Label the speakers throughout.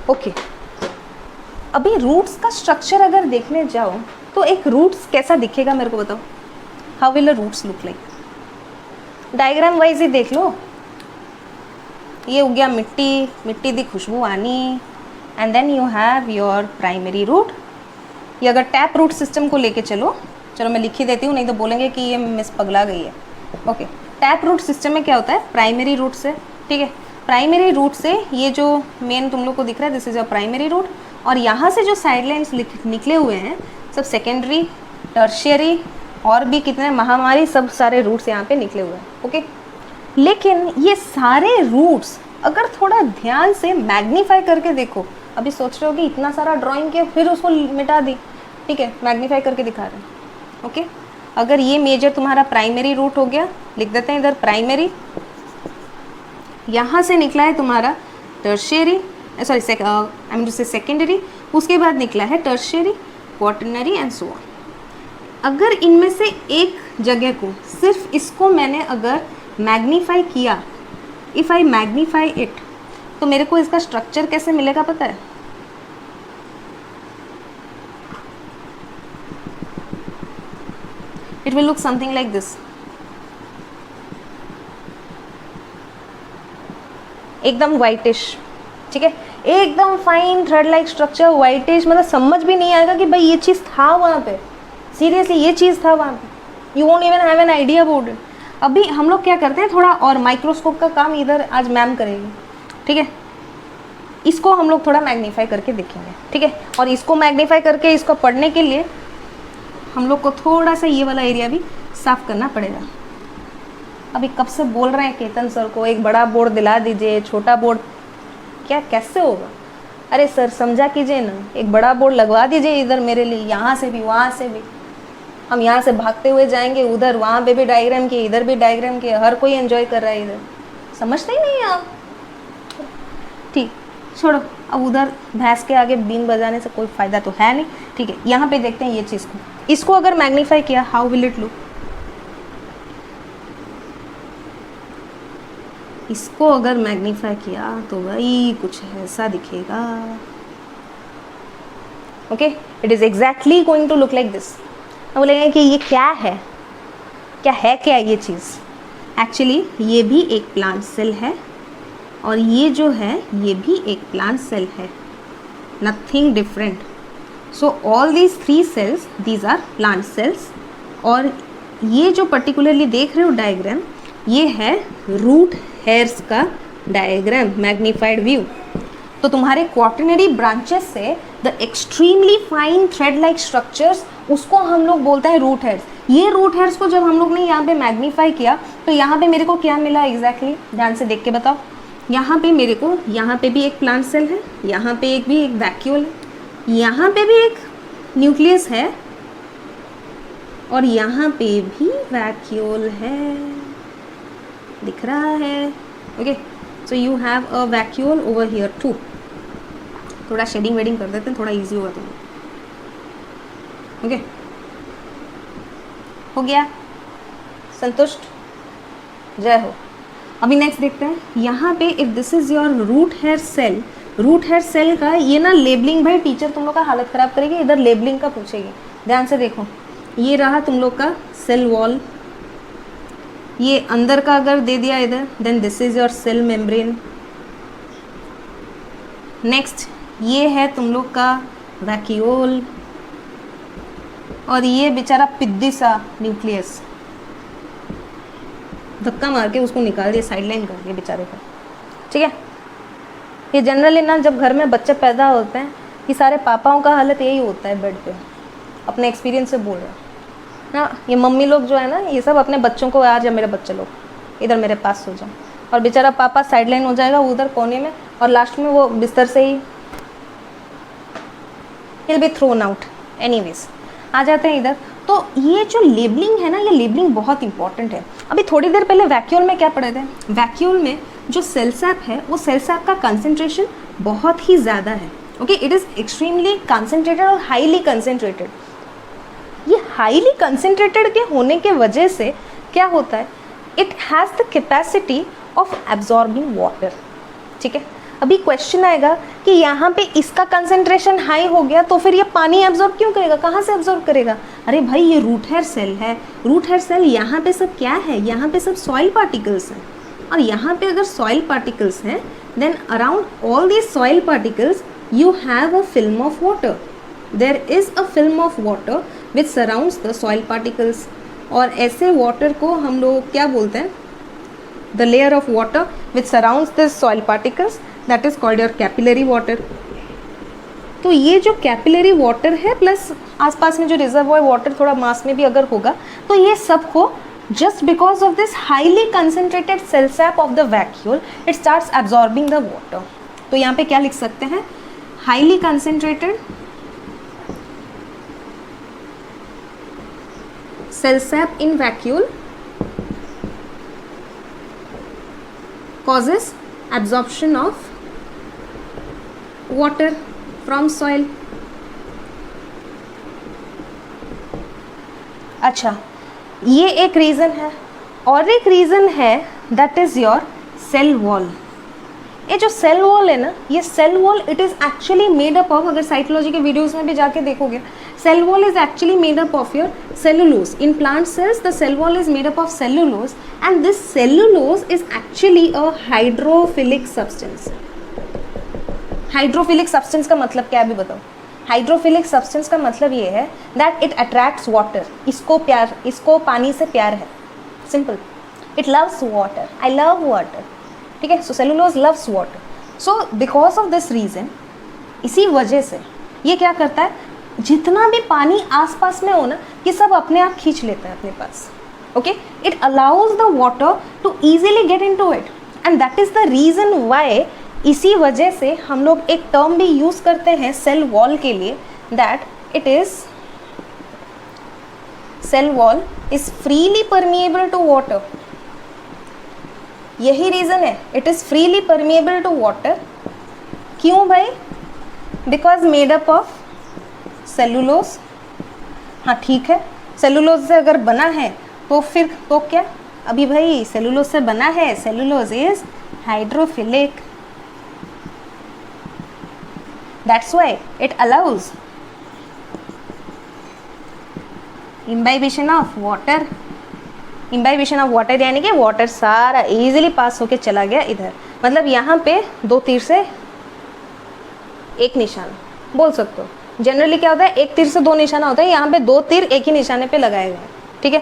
Speaker 1: Okay, अभी roots का structure अगर देखने जाओ तो एक रूट्स कैसा दिखेगा मेरे को बताओ, how will a roots look like? Diagram wise ही देख लो, ये हो गया मिट्टी, मिट्टी दी खुशबू आनी, and then you have your primary root. ये अगर टैप रूट सिस्टम को लेके चलो मैं लिख ही देती हूँ, नहीं तो बोलेंगे कि ये मिस पगला गई है। ओके, टैप रूट सिस्टम में क्या होता है, प्राइमरी रूट से, ठीक है, प्राइमरी रूट से ये जो मेन तुम लोग को दिख रहा है this is your primary root, और यहाँ से जो साइड लाइन्स निकले हुए हैं सब सेकेंडरी, टर्शियरी और भी कितने महामारी सब सारे रूट्स यहाँ पे निकले हुए हैं। ओके, लेकिन ये सारे रूट्स अगर थोड़ा ध्यान से मैग्नीफाई करके देखो, अभी सोच रहे हो कि इतना सारा ड्राइंग किया फिर उसको मिटा दी, ठीक है, मैग्नीफाई करके दिखा रहे हैं। ओके, अगर ये मेजर तुम्हारा प्राइमरी रूट हो गया, लिख देते हैं इधर प्राइमरी, यहाँ से निकला है तुम्हारा tertiary, sorry I mean to say secondary, उसके बाद निकला है tertiary, quaternary and so on. अगर इनमें से एक जगह को सिर्फ इसको मैंने अगर मैग्नीफाई किया, इफ़ आई मैग्नीफाई इट, तो मेरे को इसका स्ट्रक्चर कैसे मिलेगा पता है? It will look something like this. एकदम वाइटिश, ठीक है, एकदम fine thread like structure, whitish, मतलब समझ भी नहीं आएगा कि भाई ये चीज़ था वहाँ पे, सीरियसली ये चीज़ था वहाँ पे, you won't even have an idea about it. अभी हम लोग क्या करते हैं, थोड़ा और माइक्रोस्कोप का काम इधर आज मैम करेगी, ठीक है, इसको हम लोग थोड़ा मैग्नीफाई करके देखेंगे, ठीक है, और इसको मैग्नीफाई करके इसको पढ़ने के लिए हम लोग को थोड़ा सा ये वाला एरिया भी साफ करना पड़ेगा। अभी कब से बोल रहे हैं केतन सर को एक बड़ा बोर्ड दिला दीजिए, छोटा बोर्ड क्या कैसे होगा? अरे सर समझा कीजिए ना, एक बड़ा बोर्ड लगवा दीजिए इधर मेरे लिए, यहाँ से भी वहाँ से भी, हम यहाँ से भागते हुए जाएंगे उधर, वहाँ पे भी डायग्राम किए, इधर भी डायग्राम किए, हर कोई एंजॉय कर रहा है इधर, समझते ही नहीं आप। ठीक, छोड़ो, अब उधर भैंस के आगे बीन बजाने से कोई फ़ायदा तो है नहीं, ठीक है। यहाँ पे देखते हैं ये चीज़ को, इसको अगर मैग्नीफाई किया, हाउ विल इट लुक? इसको अगर मैग्नीफाई किया तो भाई कुछ ऐसा दिखेगा। Okay, it is exactly going to look like this. अब बोलेंगे कि ये क्या है, क्या ये चीज़? एक्चुअली ये भी एक प्लांट सेल है और ये जो है ये भी एक प्लांट सेल है, nothing different. So all these 3 cells, these are plant cells. और ये जो पर्टिकुलरली देख रहे हो डायग्राम, ये है रूट हेयर्स का डायग्राम, मैग्नीफाइड व्यू। तो तुम्हारे क्वाटरनरी ब्रांचेस से the extremely fine thread like structures, उसको हम लोग बोलते हैं रूट हेयर्स। ये रूट हेयर्स को जब हम लोग ने यहाँ पे मैग्नीफाई किया तो यहाँ पे मेरे को क्या मिला एग्जैक्टली, ध्यान से देख के बताओ। यहाँ पे मेरे को, यहाँ पे भी एक प्लांट सेल है, यहाँ पे एक वैक्यूल है, यहाँ पे भी एक न्यूक्लियस है और यहाँ पे भी वैक्यूल है, दिख रहा है? Okay, so you have a vacuole over here too. थोड़ा शेडिंग वेडिंग कर देते हैं, थोड़ा इजी होगा तुम्हें। ओके, हो गया? संतुष्ट? जय हो। अभी नेक्स्ट देखते हैं, यहाँ पे if this is your root hair cell, root hair cell का ये ना लेबलिंग, भाई टीचर तुम लोग का हालत ख़राब करेगी, इधर लेबलिंग का पूछेगी, ध्यान से देखो। ये रहा तुम लोग का सेल वॉल, ये अंदर का अगर दे दिया इधर, then this is your cell membrane. Next ये है तुम लोग का वैक्यूल और ये बेचारा पिद्दी सा न्यूक्लियस, धक्का मार के उसको निकाल दिया, साइडलाइन कर दिया बेचारे को, ठीक है। ये जनरली ना जब घर में बच्चे पैदा होते हैं, ये सारे पापाओं का हालत यही होता है बेड पे, अपने एक्सपीरियंस से बोल रहे हैं ना। ये मम्मी लोग जो है ना, ये सब अपने बच्चों को, आ जा मेरे बच्चे लोग इधर मेरे पास सो जाओ, और बेचारा पापा साइडलाइन हो जाएगा उधर कोने में, और लास्ट में वो बिस्तर से ही will be thrown out. Anyways, आ जाते हैं इधर। तो ये जो लेबलिंग है ना, ये लेबलिंग बहुत इंपॉर्टेंट है। अभी थोड़ी देर पहले वैक्यूल में क्या पढ़े थे? वैक्यूल में जो सेल सैप है, वो सेल सैप का कंसंट्रेशन बहुत ही ज़्यादा है। Okay, it is extremely concentrated और हाईली कंसंट्रेटेड। ये हाईली कंसंट्रेटेड के होने के वजह से क्या होता है, it has the capacity of absorbing water, ठीक है। अभी क्वेश्चन आएगा कि यहाँ पे इसका कंसंट्रेशन हाई हो गया तो फिर ये पानी एब्जॉर्ब क्यों करेगा, कहाँ से एब्जॉर्ब करेगा? अरे भाई ये रूट हेयर सेल है, रूट हेयर सेल यहाँ पे सब क्या है, यहाँ पे सब सॉइल पार्टिकल्स हैं, और यहाँ पे अगर सॉइल पार्टिकल्स हैं then around all these soil particles you have a film of water. There is a film of water which surrounds the soil particles. और ऐसे water को हम लोग क्या बोलते हैं? The layer of water which surrounds this soil particles, that is called your capillary water. तो ये जो कैपिलरी वाटर है प्लस आसपास में जो रिजर्वॉयर वाटर थोड़ा मास में भी अगर होगा तो ये सब को just because of this highly concentrated cell sap of the vacuole it starts absorbing the water. तो यहाँ पे क्या लिख सकते हैं? highly concentrated cell sap in vacuole causes absorption of water from soil. अच्छा, ये एक रीज़न है, और एक रीज़न है that is your cell wall. ये जो सेल वॉल है ना, ये cell wall it is actually made up of, अगर साइटोलॉजी के वीडियोस में भी जाके देखोगे, cell wall is actually made up of your cellulose. In plant cells the cell wall is made up of cellulose and this cellulose is actually a hydrophilic substance. Hydrophilic substance का मतलब क्या है अभी बताओ? हाइड्रोफिलिक सब्सटेंस का मतलब ये है दैट इट अट्रैक्ट्स वाटर. इसको पानी से प्यार है, simple. It loves water, I love water. ठीक है, so cellulose loves water. So because of this reason, इसी वजह से ये क्या करता है, जितना भी पानी आसपास में हो ना, ये सब अपने आप खींच लेता है अपने पास. Okay, it allows the water to easily get into it and that is the reason why. इसी वजह से हम लोग एक टर्म भी यूज़ करते हैं सेल वॉल के लिए, that it is cell wall is freely permeable to water. यही रीज़न है, it is freely permeable to water. क्यों भाई? Because made up of cellulose. हाँ ठीक है, सेलुलोज से अगर बना है तो फिर तो क्या, अभी भाई सेलुलोज से बना है, cellulose is hydrophilic. That's why it allows imbibition of water. Imbibition of water यानी कि वाटर सारा इजीली पास होके चला गया इधर. मतलब यहाँ पे 2 तीर से 1 निशाना बोल सकते हो. जनरली क्या होता है, 1 तीर से 2 निशाना होता है, यहाँ पे 2 तीर एक ही निशाने पे लगाए गए. ठीक है,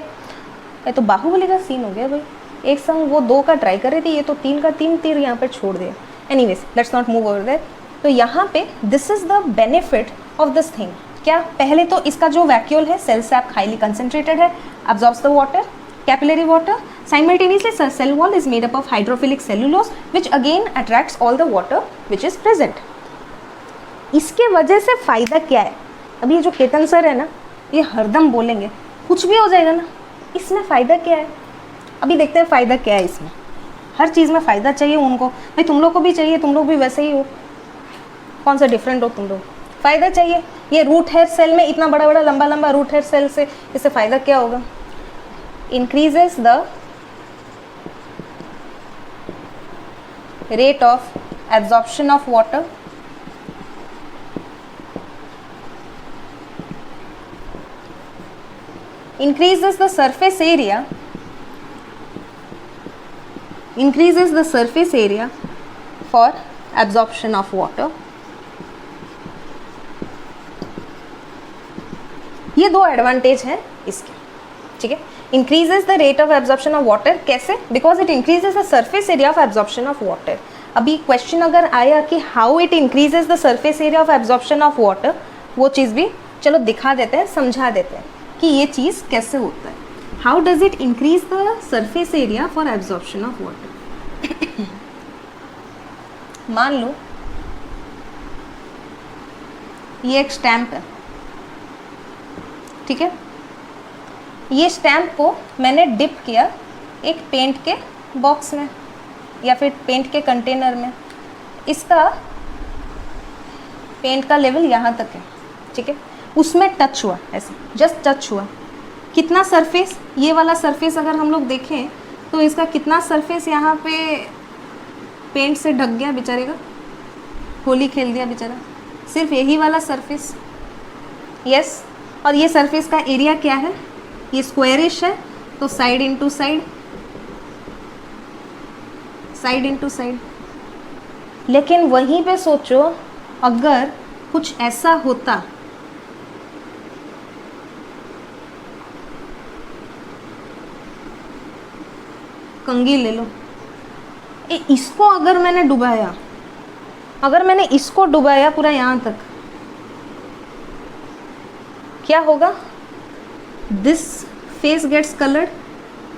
Speaker 1: ये तो बाहुबली का सीन हो गया भाई. एक संग वो 2 का ट्राई कर रही थी, ये तो 3 का 3 तीर यहाँ पे छोड़ दिया. Anyways let's not move over there. तो यहाँ पे this is the benefit of this thing. क्या, पहले तो इसका जो वैक्यूल है, सेल सैप हाईली कंसंट्रेटेड है, absorbs the water, capillary water. Simultaneously cell wall is made up of hydrophilic cellulose which again attracts all the water which is present. इसके वजह से फ़ायदा क्या है? अभी ये जो केतन सर है ना, ये हरदम बोलेंगे कुछ भी हो जाएगा ना, इसमें फ़ायदा क्या है? अभी देखते हैं फ़ायदा क्या है इसमें. हर चीज़ में फ़ायदा चाहिए उनको. भाई तुम लोग को भी चाहिए, तुम लोग भी वैसे ही हो. कौन सा डिफरेंट हो तुम लोग? फ़ायदा चाहिए. ये रूट हेयर सेल में इतना बड़ा बड़ा लंबा लंबा रूट हेयर सेल से इससे फ़ायदा क्या होगा? Increases the rate of absorption of water, increases the surface area, for absorption of water. ये 2 एडवांटेज हैं इसके. ठीक है, increases the rate of absorption of water. कैसे? because it increases the surface area of absorption of water. अभी question अगर आया कि how it increases the surface area of absorption of water, वो चीज़ भी चलो दिखा देते हैं, समझा देते हैं कि ये चीज़ कैसे होता है. how does it increase the surface area for absorption of water? मान लो ये एक स्टैम्प है. ठीक है, ये स्टैम्प को मैंने डिप किया एक पेंट के बॉक्स में या फिर पेंट के कंटेनर में. इसका पेंट का लेवल यहाँ तक है. ठीक है, उसमें टच हुआ, ऐसे जस्ट टच हुआ. कितना सरफेस, ये वाला सरफेस अगर हम लोग देखें तो इसका कितना सरफेस यहाँ पे पेंट से ढक गया बेचारे का. होली खेल दिया बेचारा, सिर्फ यही वाला सरफेस। यस, और ये सरफेस का एरिया क्या है, ये स्क्वायरिश है, तो side into side, side into side. लेकिन वहीं पे सोचो अगर कुछ ऐसा होता, कंघी ले लो, इसको अगर मैंने डुबाया, अगर मैंने इसको डुबाया पूरा यहाँ तक, क्या होगा, दिस फेस गेट्स कलर्ड,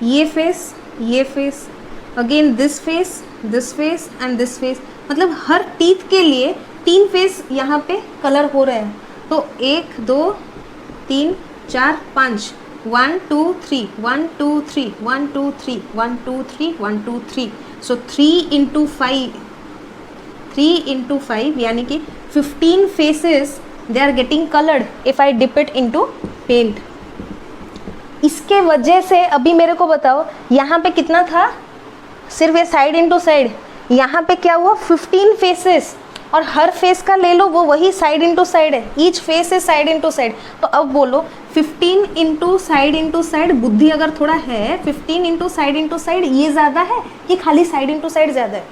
Speaker 1: ये face, again this face and this face, मतलब हर टीथ के लिए 3 फेस यहाँ पे कलर हो रहे हैं। तो 1 2 3 4 5, 1 2 3 1 2 3 1 2 3 1 2 3 1 2 3, सो 3 into 5 यानी कि 15 faces they are getting coloured if I dip it into paint. इसके वजह से अभी मेरे को बताओ यहाँ पे कितना था, सिर्फ ये साइड इनटू साइड, यहाँ पे क्या हुआ 15 फेसेस, और हर फेस का ले लो वो वही साइड इनटू साइड है, ईच फेस है साइड इनटू साइड। तो अब बोलो 15 इनटू साइड, बुद्धि अगर थोड़ा है, 15 इनटू साइड ये ज़्यादा है कि खाली साइड इनटू साइड ज़्यादा है?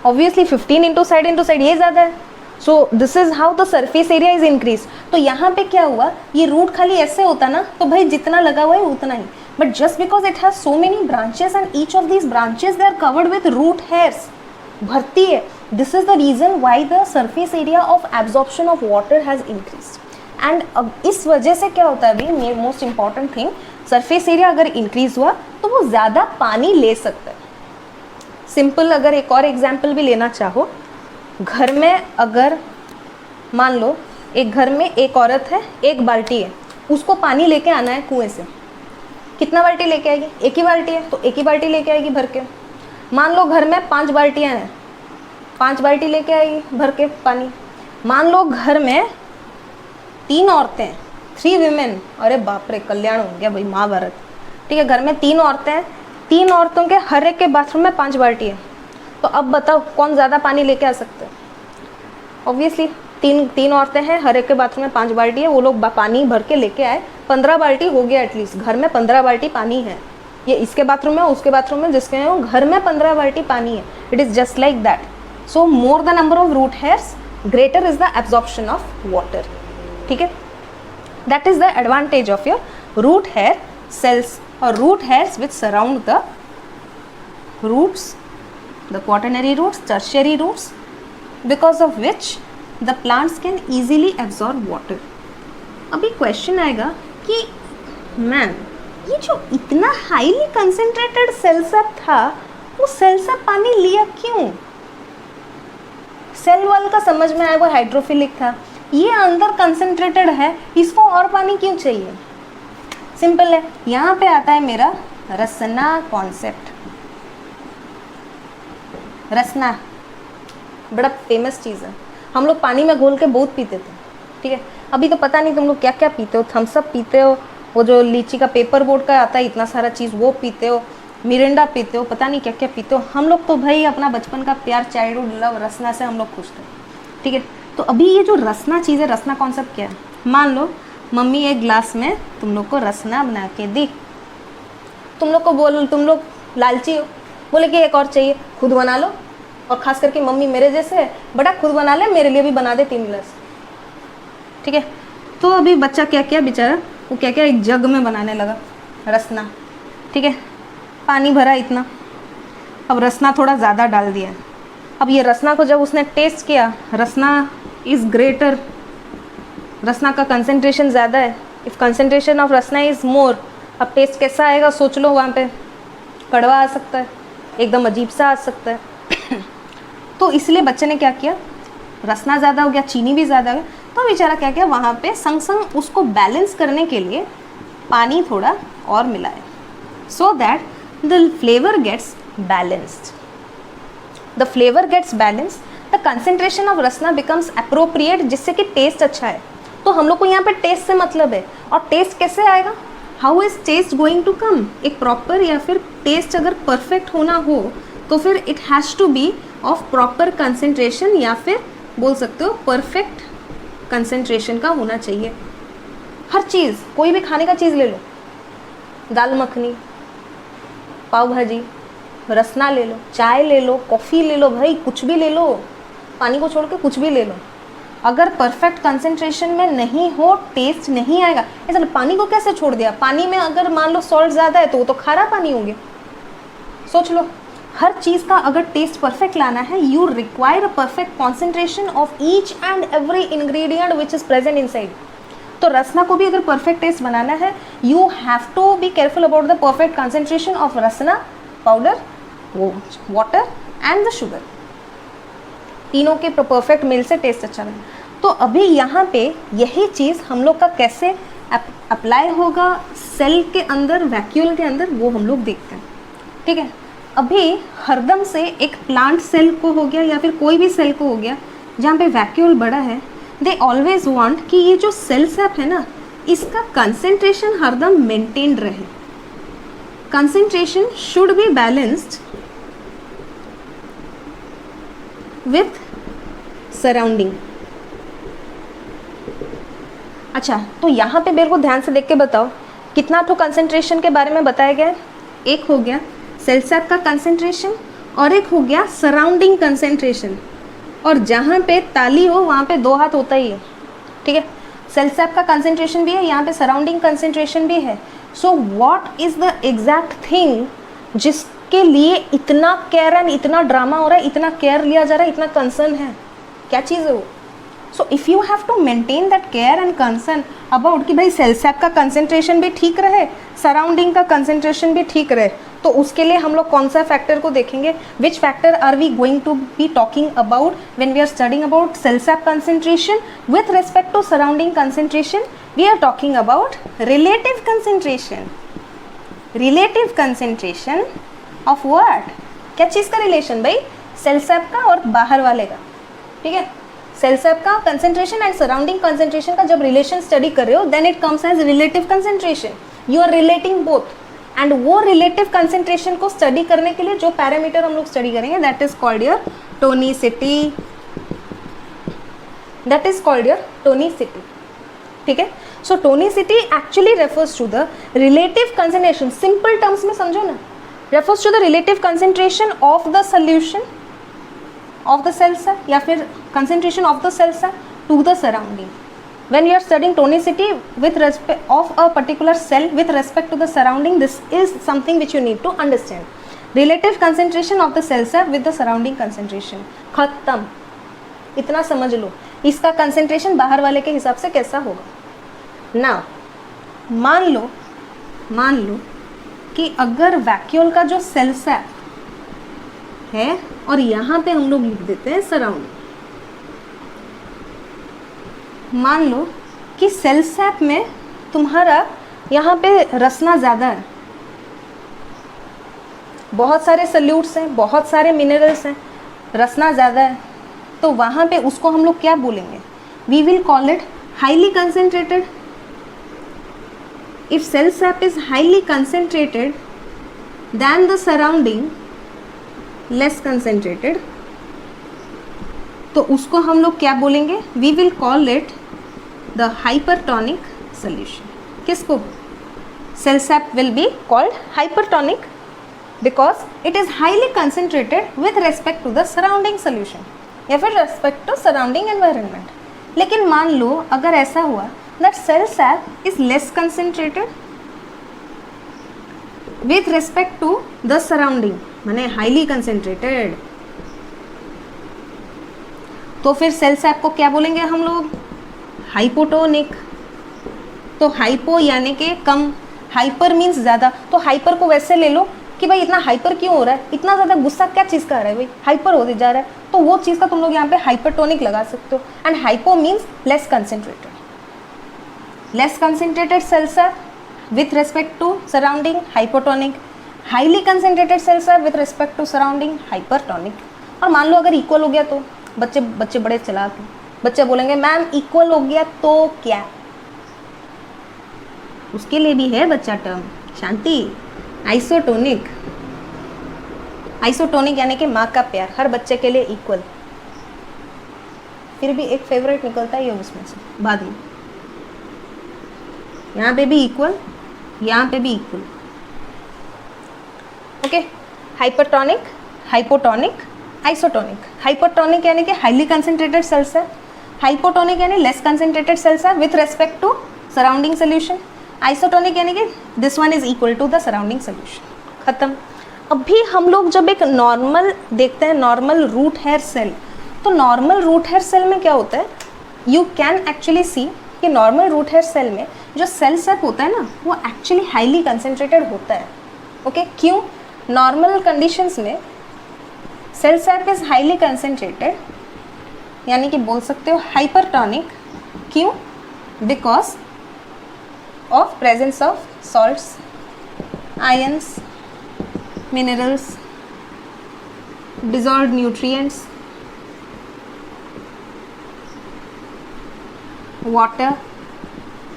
Speaker 1: ऑब्वियसली 15 इनटू साइड ये ज़्यादा है। सो this is how the surface area is increase. तो यहाँ पे क्या हुआ, ये रूट खाली ऐसे होता ना तो भाई जितना लगा हुआ है उतना ही, but just because it has so many branches and each of these branches they are covered with root hairs, भरती है। This is the reason why the surface area of absorption of water has increase. And अब इस वजह से क्या होता है अभी, most important thing, surface area अगर इंक्रीज हुआ तो वो ज़्यादा पानी ले सकता है। सिंपल अगर एक और एग्जाम्पल भी लेना चाहो, घर में अगर मान लो एक घर में एक औरत है, एक बाल्टी है, उसको पानी लेके आना है कुएं से, कितना बाल्टी लेके आएगी, एक ही बाल्टी है तो एक ही बाल्टी लेके आएगी भर के। मान लो घर में 5 बाल्टियाँ हैं, 5 बाल्टी लेके आएगी भर के पानी। मान लो घर में 3 औरतें, 3 विमेन, अरे बाप रे कल्याण हो गया भाई, महाभारत। ठीक है, घर में 3 औरतें हैं, 3 औरतों के हर एक के बाथरूम में 5 बाल्टी है, तो अब बताओ कौन ज़्यादा पानी लेके आ सकते हैं? ऑब्वियसली 3 औरतें हैं, हर एक के बाथरूम में 5 बाल्टी है, वो लोग पानी भर के लेके आए, 15 बाल्टी हो गया एटलीस्ट, घर में 15 बाल्टी पानी है। ये इसके बाथरूम में, उसके बाथरूम में, जिसके में, घर में 15 बाल्टी पानी है। It is just like that. So more the number of root hairs, greater is the absorption of water. ठीक है, that is the advantage of your root hair cells or root hairs which surround the roots, the quaternary roots, tertiary roots, because of which the plants can easily absorb water. अभी question आएगा कि ma'am ये जो इतना highly concentrated cell सब था, वो cell सब पानी लिया क्यों? सेल वॉल का समझ में आया, वो हाइड्रोफिलिक था, ये अंदर कंसेंट्रेटेड है, इसको और पानी क्यों चाहिए? सिंपल है, यहाँ पे आता है मेरा रसना कॉन्सेप्ट। रसना बड़ा फेमस चीज़ है, हम लोग पानी में घोल के बहुत पीते थे। ठीक है, अभी तो पता नहीं तुम लोग क्या क्या पीते हो, थम्स अप पीते हो, वो जो लीची का पेपर बोर्ड का आता है इतना सारा चीज़ वो पीते हो, मिरिंडा पीते हो, पता नहीं क्या क्या पीते हो। हम लोग तो भाई अपना बचपन का प्यार, चाइल्डहुड लव, रसना से हम लोग खुश थे। ठीक है, तो अभी ये जो रसना चीज़ है, रसना कॉन्सेप्ट क्या है? मान लो मम्मी एक ग्लास में तुम लोग को रसना बना के दी, तुम लोग को बोल, तुम लोग लालची हो, बोले कि एक और चाहिए, खुद बना लो, और ख़ास करके मम्मी मेरे जैसे है, बड़ा खुद बना ले, मेरे लिए भी बना दे 3 गिलास। ठीक है, तो अभी बच्चा क्या क्या बेचारा, वो क्या क्या एक जग में बनाने लगा रसना। ठीक है, पानी भरा इतना, अब रसना थोड़ा ज़्यादा डाल दिया। अब ये रसना को जब उसने टेस्ट किया, रसना इज़ ग्रेटर, रसना का कंसंट्रेशन ज़्यादा है, if concentration of Rasna is more, अब टेस्ट कैसा आएगा सोच लो, वहाँ पे कड़वा आ सकता है, एकदम अजीब सा आ सकता है। तो इसलिए बच्चे ने क्या किया, रसना ज़्यादा हो गया, चीनी भी ज़्यादा हो गया, तो बेचारा क्या किया, वहाँ पे संग संग उसको बैलेंस करने के लिए पानी थोड़ा और मिलाया, so that the flavour gets balanced. The flavour gets balance, the concentration of Rasna becomes appropriate, जिससे कि टेस्ट अच्छा है। तो हम लोग को यहाँ पे टेस्ट से मतलब है, और टेस्ट कैसे आएगा, how is taste going to come? एक प्रॉपर, या फिर टेस्ट अगर परफेक्ट होना हो तो फिर it has to be of proper concentration या फिर बोल सकते हो परफेक्ट कंसेंट्रेशन का होना चाहिए। हर चीज़, कोई भी खाने का चीज़ ले लो, दाल मखनी, पाव भाजी, रसना ले लो, चाय ले लो, कॉफ़ी ले लो, भाई कुछ भी ले लो, पानी को छोड़ के कुछ भी ले लो, अगर परफेक्ट कंसेंट्रेशन में नहीं हो टेस्ट नहीं आएगा। ऐसा पानी को कैसे छोड़ दिया? पानी में अगर मान लो सॉल्ट ज़्यादा है तो वो तो खारा पानी हो गया। सोच लो, हर चीज़ का अगर टेस्ट परफेक्ट लाना है, you require a perfect concentration of each and every ingredient which is present inside. तो रसना को भी अगर परफेक्ट टेस्ट बनाना है, you have to be careful about the perfect concentration of Rasna powder, water and the sugar. तीनों के perfect मिल से test अच्छा बने। तो अभी यहाँ पे यही चीज़ हम लोग का कैसे अप्लाई होगा सेल के अंदर, वैक्यूल के अंदर, वो हम लोग देखते हैं। ठीक है, अभी हरदम से एक प्लांट सेल को हो गया या फिर कोई भी सेल को हो गया जहाँ पे वैक्यूल बड़ा है, दे ऑलवेज वांट कि ये जो सेल सैप है ना, इसका कंसेंट्रेशन हरदम मेंटेन्ड रहे। Concentration should be balanced with surrounding. अच्छा, तो यहाँ पे मेरे को ध्यान से देख के बताओ कितना तो कंसेंट्रेशन के बारे में बताया गया है। एक हो गया सेल सैप का कंसेंट्रेशन और एक हो गया सराउंडिंग कंसेंट्रेशन। और जहाँ पे ताली हो वहाँ पे दो हाथ होता ही है। ठीक है, सेल सैप का कंसेंट्रेशन भी है, यहाँ पे सराउंडिंग कंसेंट्रेशन भी है। So what is the exact thing जिसके लिए इतना केयर एंड इतना ड्रामा हो रहा है, इतना केयर लिया जा रहा है, इतना कंसर्न है? क्या चीज़ है वो? So if you have to maintain that care and concern about कि भाई सेल सैप का कंसेंट्रेशन भी ठीक रहे, सराउंडिंग का कंसेंट्रेशन भी ठीक रहे, तो उसके लिए हम लोग कौन सा फैक्टर को देखेंगे? Which factor are we going to be talking about when we are studying about cell sap concentration with respect to surrounding concentration? We are talking about relative concentration. Relative concentration of what? क्या चीज़ का relation भाई? Cell sap का और बाहर वाले का। ठीक है, सेल सैप का कंसेंट्रेशन एंड सराउंडिंग कंसेंट्रेशन का जब रिलेशन स्टडी कर रहे हो, then it comes as relative concentration. You are relating both. And वो रिलेटिव कंसेंट्रेशन को स्टडी करने के लिए जो पैरामीटर हम लोग स्टडी करेंगे, that is called your tonicity. That is called your tonicity. ठीक है, so tonicity actually refers to the relative concentration. Simple terms में समझो ना, refers to the relative concentration of the solution of the cell sap या फिर concentration of the cell sap to the surrounding. When you are studying tonicity with respect of a particular cell with respect to the surrounding, this is something which you need to understand. Relative concentration of the cell sap with the surrounding concentration. खत्म, इतना समझ लो। इसका concentration बाहर वाले के हिसाब से कैसा होगा। Now, मान लो कि अगर वैक्यूल का जो सेल सैप है और यहाँ पे हम लोग लिख देते हैं सराउंडिंग। मान लो कि सेल सैप में तुम्हारा यहाँ पे रसना ज़्यादा है, बहुत सारे सल्यूट्स हैं, बहुत सारे मिनरल्स हैं, रसना ज़्यादा है, तो वहाँ पे उसको हम लोग क्या बोलेंगे? We will call it highly concentrated. If cell sap is highly concentrated than the surrounding less concentrated, तो उसको हम लोग क्या बोलेंगे? We will call it the hypertonic solution. किसको? Cell sap will be called hypertonic because it is highly concentrated with respect to the surrounding solution या फिर respect to surrounding environment. लेकिन मान लो अगर ऐसा हुआ that cell sap is less concentrated with respect to the surrounding, माने highly concentrated, तो फिर सेल सैप को क्या बोलेंगे हम लोग? हाइपोटोनिक। तो हाइपो यानी कि कम, हाइपर मीन्स ज़्यादा। तो हाइपर को वैसे ले लो कि भाई इतना हाइपर क्यों हो रहा है, इतना ज़्यादा गुस्सा क्या चीज़ का आ रहा है भाई, हाइपर होते जा रहा है, तो वो चीज़ का तुम लोग यहाँ पे हाइपरटोनिक लगा सकते हो। And hypo means less concentrated. Less concentrated cell sap with respect to surrounding hypotonic, highly concentrated cell sap with respect to surrounding hypertonic. और मान लो अगर इक्वल हो गया तो बच्चे बड़े चलाक हैं, बच्चे बोलेंगे मैम इक्वल हो गया तो क्या? उसके लिए भी है बच्चा टर्म, शांति। आइसोटोनिक। आइसोटोनिक यानी कि माँ का प्यार, हर बच्चे के लिए इक्वल। फिर भी एक फेवरेट निकलता ही है उसमें से बाद में। यहाँ पे भी इक्वल, यहाँ पे भी equal. Okay, hypertonic, hypotonic, isotonic. Hypertonic यानी कि हाईली कंसेंट्रेटेड सेल्स है, हाइपोटोनिक यानी लेस कंसेंट्रेटेड सेल्स है with respect to surrounding solution, isotonic यानी कि this one is equal to the surrounding solution. खत्म। अभी हम लोग जब एक नॉर्मल देखते हैं, नॉर्मल रूट हेयर सेल, तो नॉर्मल रूट हेयर सेल में क्या होता है, यू कैन एक्चुअली सी कि नॉर्मल रूट हेयर सेल में जो सेल सेप होता है ना, वो एक्चुअली हाईली कंसेंट्रेटेड होता है। ओके, क्यों? नॉर्मल कंडीशंस में cell sap is highly concentrated, यानी कि बोल सकते हो हाइपरटोनिक। क्यों? Because of presence of salts, ions, minerals, dissolved nutrients, water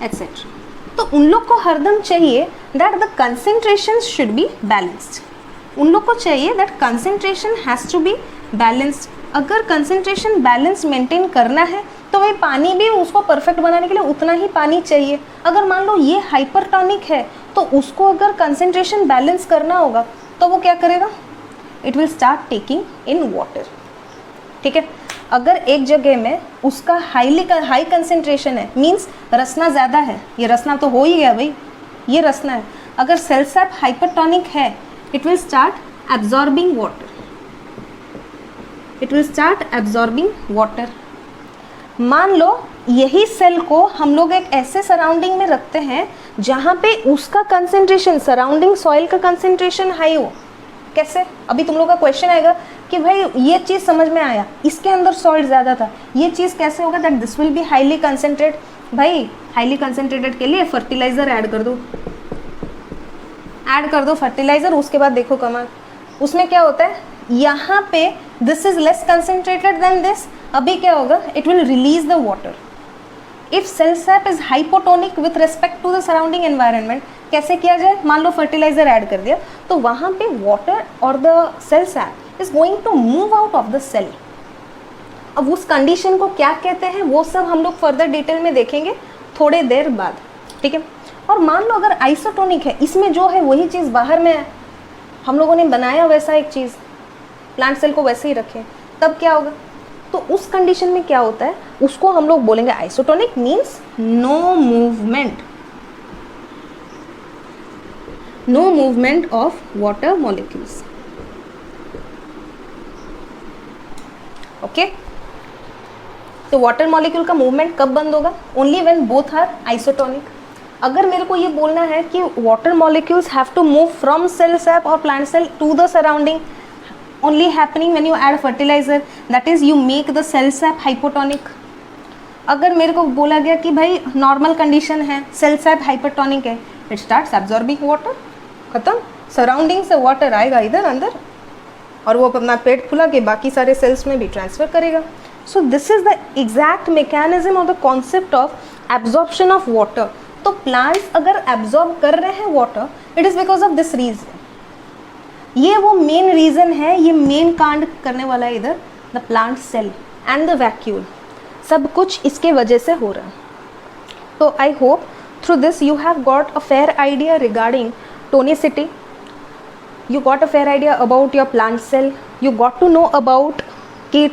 Speaker 1: etcetera. तो उन लोग को हरदम चाहिए that the concentration should be balanced. उन लोग को चाहिए that concentration has to be balanced. अगर कंसेंट्रेशन बैलेंस मेंटेन करना है तो वही पानी भी उसको परफेक्ट बनाने के लिए उतना ही पानी चाहिए। अगर मान लो ये हाइपरटोनिक है तो उसको अगर कंसेंट्रेशन बैलेंस करना होगा तो वो क्या करेगा? It will start taking in water. ठीक है, अगर एक जगह में उसका हाई कंसेंट्रेशन है, मीन्स रसना ज़्यादा है, ये रसना तो हो ही गया भाई, ये रसना है। अगर सेल सेप हाइपरटोनिक है, it will start absorbing water, it will start absorbing water. मान लो यही सेल को हम लोग एक ऐसे सराउंडिंग में रखते हैं जहाँ पे उसका कंसेंट्रेशन, सराउंडिंग सॉइल का कंसेंट्रेशन हाई हो। कैसे? अभी तुम लोग का क्वेश्चन आएगा कि भाई ये चीज़ समझ में आया, इसके अंदर सॉल्ट ज़्यादा था, ये चीज़ कैसे होगा? That this will be highly concentrate. भाई हाईली कंसेंट्रेटेड के लिए फर्टिलाइज़र ऐड कर दो फर्टिलाइज़र, उसके बाद देखो कमाल। उसमें क्या होता है, यहाँ पे this is less concentrated then this, अभी क्या होगा? It will release the water. If cell sap is hypotonic with respect to the surrounding environment, कैसे किया जाए? मान लो फर्टिलाइजर ऐड कर दिया तो वहाँ पे वाटर और the cell sap is going to move out of the cell. अब उस कंडीशन को क्या कहते हैं वो सब हम लोग फर्दर डिटेल में देखेंगे थोड़े देर बाद। ठीक है, और मान लो अगर आइसोटोनिक है, इसमें जो है वही चीज़ बाहर में है, हम लोगों ने बनाया वैसा एक चीज़, प्लांट सेल को वैसे ही रखें, तब क्या होगा? तो उस कंडीशन में क्या होता है, उसको हम लोग बोलेंगे isotonic, means no movement of water molecules. Okay, तो वाटर मॉलिक्यूल का मूवमेंट कब बंद होगा? Only when both are isotonic. अगर मेरे को ये बोलना है कि water molecules have to move from cell sap और plant cell to the surrounding, only happening when you add fertilizer, that is you make the cell sap hypotonic। अगर मेरे को बोला गया कि भाई नॉर्मल कंडीशन है, सेल सैप हाइपरटोनिक है, इट स्टार्ट्स एब्जॉर्बिंग वाटर, खत्म। सराउंडिंग से वाटर आएगा इधर अंदर और वो अपना पेट फुला के बाकी सारे सेल्स में भी ट्रांसफर करेगा। So this is the exact mechanism of the concept of absorption of water. तो प्लांट्स अगर एब्जॉर्ब कर रहे हैं water, it is because of this reason. ये वो मेन रीज़न है, ये मेन कांड करने वाला है इधर, the plant cell and the vacuole, सब कुछ इसके वजह से हो रहा है। तो I hope through this you have got a fair idea regarding tonicity, you got a fair idea about your plant cell, you got to know about कि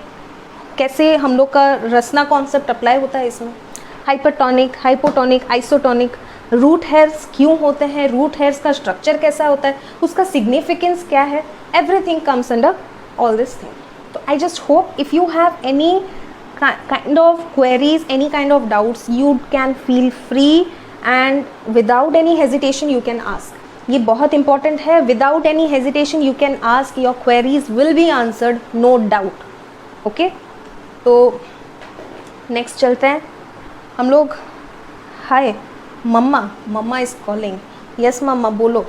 Speaker 1: कैसे हम लोग का रसना कॉन्सेप्ट अप्लाई होता है इसमें, hypertonic, hypotonic, isotonic, root hairs क्यों होते हैं, रूट हेयर्स का स्ट्रक्चर कैसा होता है, उसका सिग्निफिकेंस क्या है, everything comes under all this thing. तो I just hope if you have any kind of queries, any kind of doubts, you can feel free and without any hesitation you can ask. ये बहुत important है, without any hesitation you can ask, your queries will be answered, no doubt. Okay, तो next चलते हैं हम लोग। Hi mamma, mamma is calling. Yes mamma बोलो।